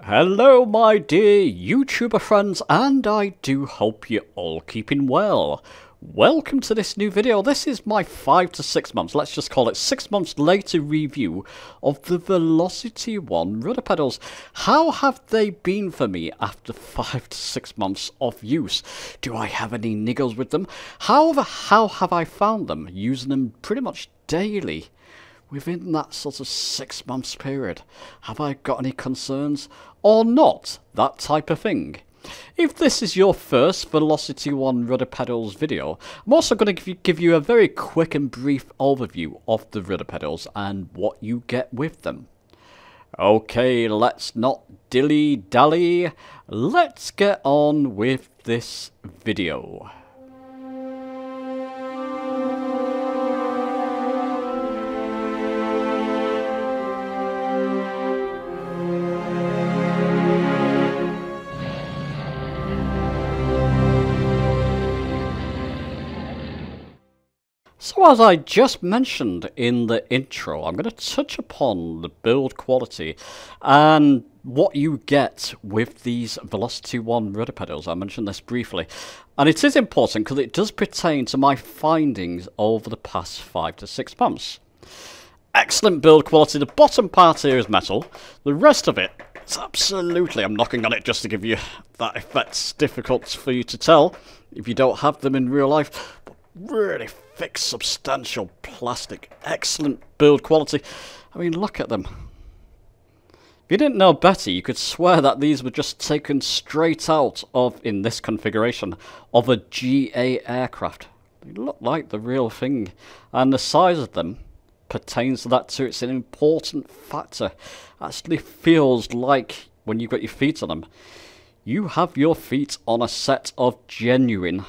Hello my dear YouTuber friends, and I do hope you're all keeping well. Welcome to this new video. This is my 5 to 6 months, let's just call it 6 months later review of the V1 rudder pedals. How have they been for me after 5 to 6 months of use? Do I have any niggles with them? How have I found them using them pretty much daily? Within that sort of 6 months period, have I got any concerns or not? That type of thing. If this is your first V1 rudder pedals video, I'm also going to give you a very quick and brief overview of the rudder pedals and what you get with them. Okay, let's not dilly-dally. Let's get on with this video. So as I just mentioned in the intro, I'm going to touch upon the build quality and what you get with these V1 rudder pedals. I mentioned this briefly, and it is important because it does pertain to my findings over the past 5 to 6 months. Excellent build quality. The bottom part here is metal. The rest of it, it's absolutely, I'm knocking on it just to give you that effect. It's difficult for you to tell if you don't have them in real life. Really thick, substantial plastic. Excellent build quality. I mean, look at them. If you didn't know better, you could swear that these were just taken straight out of, in this configuration, of a GA aircraft. They look like the real thing. And the size of them pertains to that too. It's an important factor. Actually feels like, when you've got your feet on them, you have your feet on a set of genuine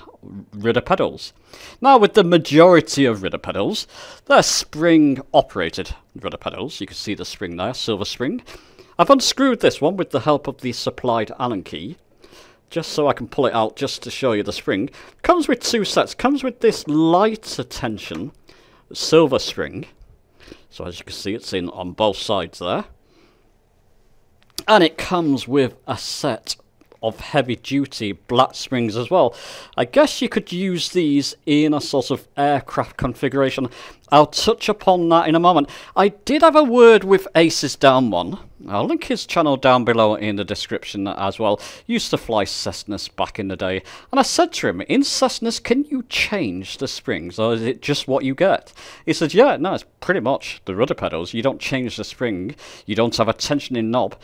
rudder pedals. Now, with the majority of rudder pedals, they're spring-operated rudder pedals. You can see the spring there, silver spring. I've unscrewed this one with the help of the supplied Allen key, just so I can pull it out just to show you the spring. Comes with two sets. Comes with this lighter tension silver spring. So as you can see, it's in on both sides there. And it comes with a set of heavy-duty black springs as well. I guess you could use these in a sort of aircraft configuration. I'll touch upon that in a moment. I did have a word with Ace's Down One. I'll link his channel down below in the description as well. Used to fly Cessnas back in the day, and I said to him, in Cessnas, can you change the springs, or is it just what you get? He said, yeah, no, it's pretty much the rudder pedals. You don't change the spring, you don't have a tensioning knob.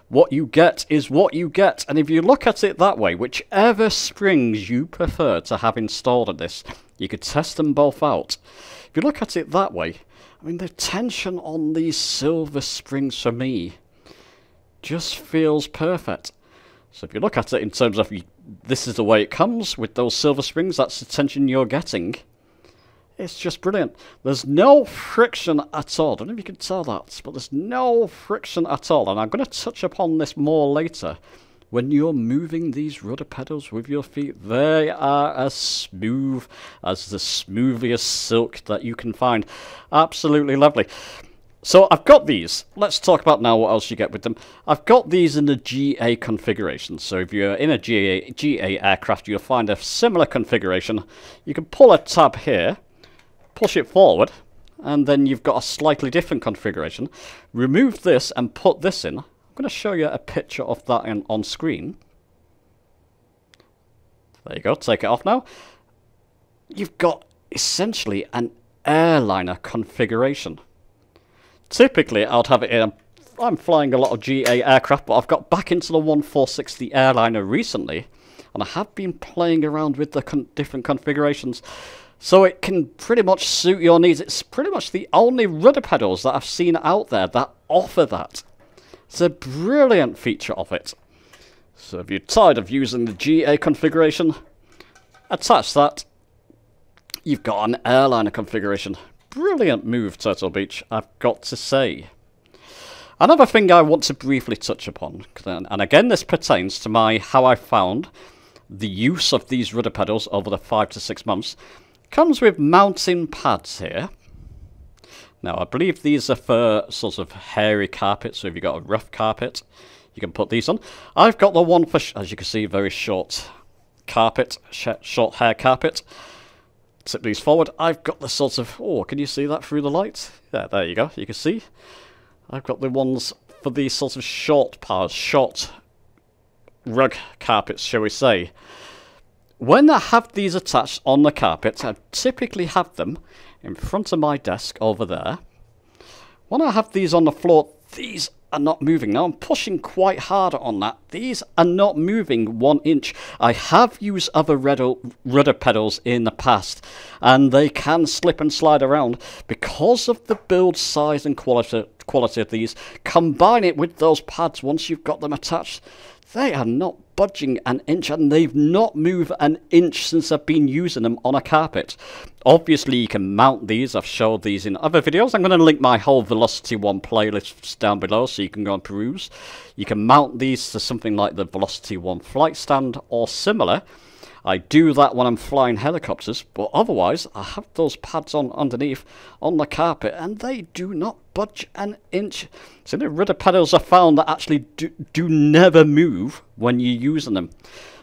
What you get is what you get, and if you look at it that way, whichever springs you prefer to have installed in this, you could test them both out. If you look at it that way, I mean, the tension on these silver springs for me just feels perfect. So if you look at it in terms of, this is the way it comes with those silver springs, that's the tension you're getting. It's just brilliant. There's no friction at all. I don't know if you can tell that, but there's no friction at all. And I'm going to touch upon this more later. When you're moving these rudder pedals with your feet, they are as smooth as the smoothest silk that you can find. Absolutely lovely. So I've got these. Let's talk about now what else you get with them. I've got these in the GA configuration. So if you're in a GA aircraft, you'll find a similar configuration. You can pull a tab here, push it forward, and then you've got a slightly different configuration. Remove this and put this in. I'm going to show you a picture of that on screen. There you go, take it off now. You've got essentially an airliner configuration. Typically, I'd have it in, I'm flying a lot of GA aircraft, but I've got back into the 1460 airliner recently, and I have been playing around with the different configurations. So it can pretty much suit your needs. It's pretty much the only rudder pedals that I've seen out there that offer that. It's a brilliant feature of it. So if you're tired of using the GA configuration, attach that. You've got an airliner configuration. Brilliant move, Turtle Beach, I've got to say. Another thing I want to briefly touch upon, and again this pertains to how I found the use of these rudder pedals over the 5 to 6 months, comes with mounting pads here. Now, I believe these are for sort of hairy carpet, so if you've got a rough carpet, you can put these on. I've got the one for, as you can see, very short carpet, short hair carpet. Tip these forward. I've got the sort of, oh, can you see that through the light? Yeah, there you go, you can see. I've got the ones for these sort of short rug carpets, shall we say. When I have these attached on the carpet, I typically have them in front of my desk over there. When I have these on the floor, these are not moving. Now I'm pushing quite hard on that. These are not moving 1 inch. I have used other rudder pedals in the past, and they can slip and slide around because of the build size and quality of these. Combine it with those pads once you've got them attached. They are not budging 1 inch, and they've not moved 1 inch since I've been using them on a carpet. Obviously, you can mount these. I've showed these in other videos. I'm going to link my whole Velocity 1 playlist down below so you can go and peruse. You can mount these to something like the Velocity 1 flight stand or similar. I do that when I'm flying helicopters, but otherwise I have those pads on underneath on the carpet, and they do not budge 1 inch. So the rudder pedals are found that actually do never move when you're using them.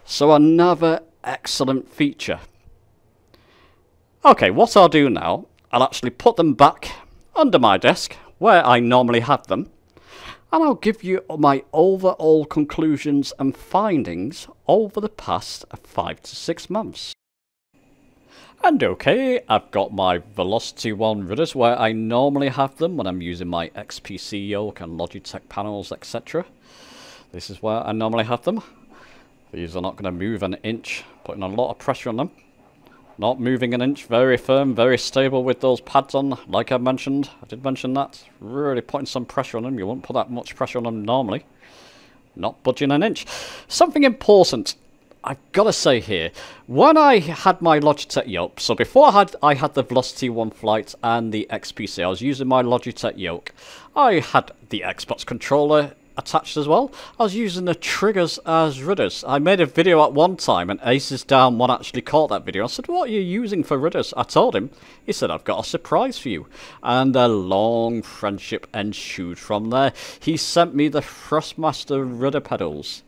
So another excellent feature. Okay, what I'll do now, I'll actually put them back under my desk where I normally have them, and I'll give you my overall conclusions and findings over the past 5 to 6 months. And okay, I've got my Velocity 1 rudders where I normally have them when I'm using my XPC yoke and Logitech panels, etc. This is where I normally have them. These are not going to move 1 inch, putting a lot of pressure on them. Not moving 1 inch, very firm, very stable with those pads on, like I mentioned. I did mention that. Really putting some pressure on them. You won't put that much pressure on them normally. Not budging 1 inch. Something important I've got to say here. When I had my Logitech yoke, so before I had the Velocity 1 Flight and the XPC, I was using my Logitech yoke. I had the Xbox controller attached as well. I was using the triggers as rudders. I made a video at one time, and Aces Down One actually caught that video. I said, what are you using for rudders? I told him. He said, I've got a surprise for you. And a long friendship ensued from there. He sent me the Thrustmaster rudder pedals.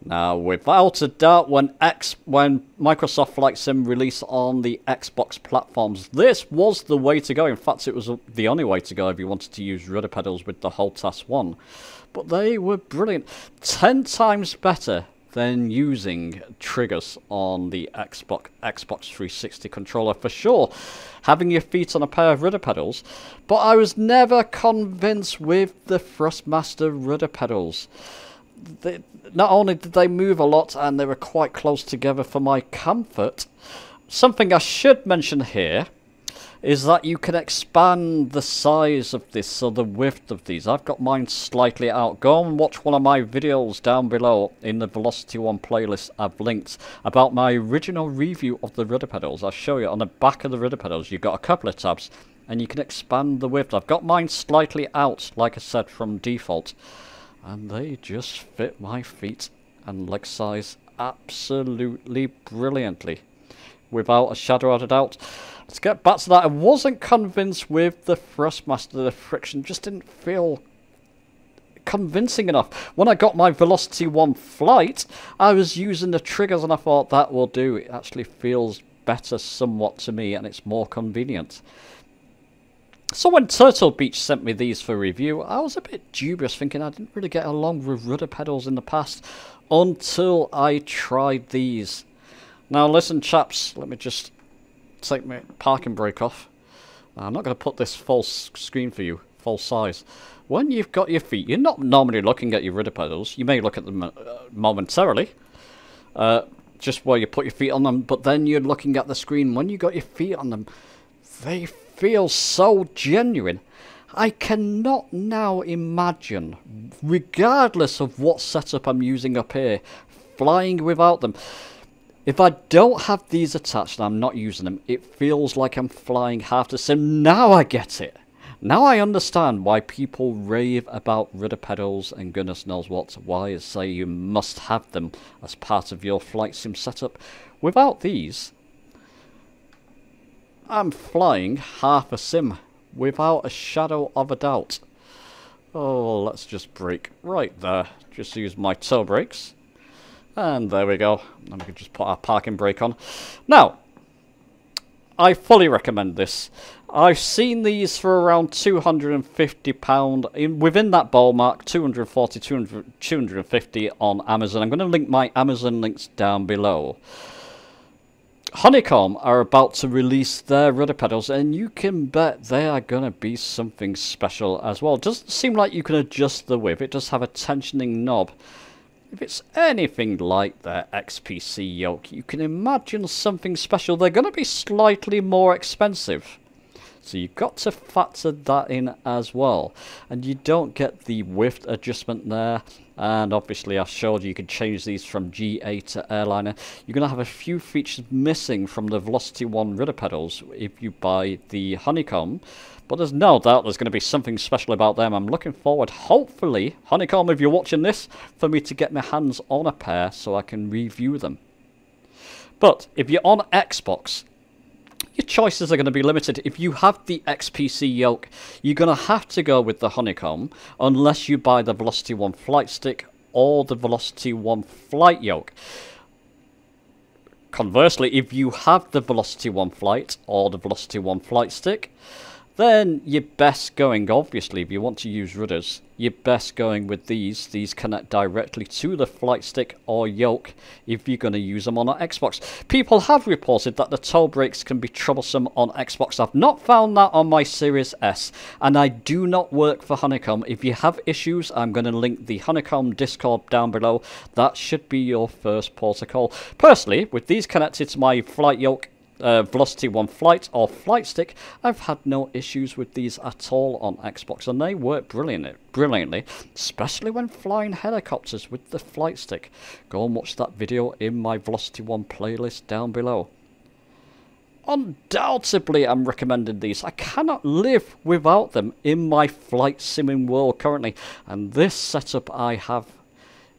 Now, without a doubt, when Microsoft Flight Sim released on the Xbox platforms, this was the way to go. In fact, it was the only way to go if you wanted to use rudder pedals with the Holtas 1. But they were brilliant. 10 times better than using triggers on the Xbox 360 controller for sure. Having your feet on a pair of rudder pedals. But I was never convinced with the Thrustmaster rudder pedals. Not only did they move a lot, and they were quite close together for my comfort. Something I should mention here is that you can expand the size of this, so the width of these. I've got mine slightly out. Go and watch one of my videos down below in the Velocity 1 playlist I've linked about my original review of the rudder pedals. I'll show you on the back of the rudder pedals. You've got a couple of tabs and you can expand the width. I've got mine slightly out, like I said, from default. And they just fit my feet and leg size absolutely brilliantly, without a shadow of a doubt. Let's get back to that. I wasn't convinced with the Thrustmaster. The friction just didn't feel convincing enough. When I got my Velocity 1 Flight, I was using the triggers and I thought that will do. It actually feels better somewhat to me, and it's more convenient. So when Turtle Beach sent me these for review, I was a bit dubious, thinking I didn't really get along with rudder pedals in the past until I tried these. Now listen chaps, let me just take my parking brake off. I'm not going to put this full screen for you, full size. When you've got your feet, you're not normally looking at your rudder pedals. You may look at them momentarily, just where you put your feet on them, but then you're looking at the screen. When you got your feet on them, they feel so genuine. I cannot now imagine, regardless of what setup I'm using up here, flying without them. If I don't have these attached and I'm not using them, it feels like I'm flying half the sim. Now I get it. Now I understand why people rave about rudder pedals and goodness knows what. Why I say you must have them as part of your flight sim setup. Without these, I'm flying half a sim without a shadow of a doubt. Oh, let's just brake right there. Just use my toe brakes. And there we go. And we can just put our parking brake on. Now, I fully recommend this. I've seen these for around £250 within that ballpark, 240, 250 on Amazon. I'm going to link my Amazon links down below. Honeycomb are about to release their rudder pedals, and you can bet they are going to be something special as well. It doesn't seem like you can adjust the width. It does have a tensioning knob. If it's anything like their XPC yoke, you can imagine something special. They're going to be slightly more expensive. So you've got to factor that in as well. And you don't get the width adjustment there. And obviously I showed you can change these from GA to airliner. You're going to have a few features missing from the Velocity 1 rudder pedals if you buy the Honeycomb. But there's no doubt there's going to be something special about them. I'm looking forward, hopefully, Honeycomb, if you're watching this, for me to get my hands on a pair so I can review them. But if you're on Xbox, your choices are going to be limited. If you have the XPC yoke, you're going to have to go with the Honeycomb unless you buy the Velocity 1 flight stick or the Velocity 1 flight yoke. Conversely, if you have the Velocity 1 flight or the Velocity 1 flight stick, then you're best going, obviously, if you want to use rudders, you're best going with these. These connect directly to the flight stick or yoke if you're going to use them on an Xbox. People have reported that the toe brakes can be troublesome on Xbox. I've not found that on my Series S, and I do not work for Honeycomb. If you have issues, I'm going to link the Honeycomb Discord down below. That should be your first port of call. Personally, with these connected to my flight yoke, Velocity 1 flight or flight stick, I've had no issues with these at all on Xbox, and they work brilliantly, especially when flying helicopters with the flight stick. Go and watch that video in my Velocity 1 playlist down below. Undoubtedly, I'm recommending these. I cannot live without them in my flight simming world currently, and this setup I have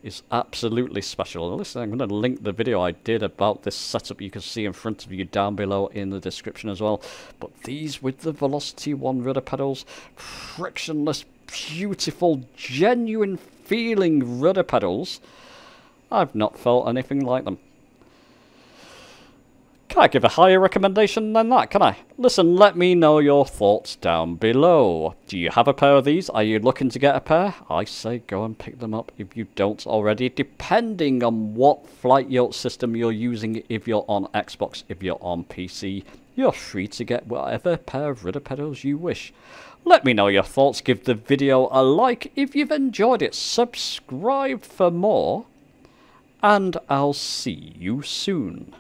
is absolutely special. Listen, I'm going to link the video I did about this setup you can see in front of you down below in the description as well. But these with the Velocity 1 rudder pedals, frictionless, beautiful, genuine feeling rudder pedals, I've not felt anything like them. Can I give a higher recommendation than that, can I? Listen, let me know your thoughts down below. Do you have a pair of these? Are you looking to get a pair? I say go and pick them up if you don't already, depending on what flight yoke system you're using. If you're on Xbox, if you're on PC, you're free to get whatever pair of rudder pedals you wish. Let me know your thoughts, give the video a like if you've enjoyed it, subscribe for more, and I'll see you soon.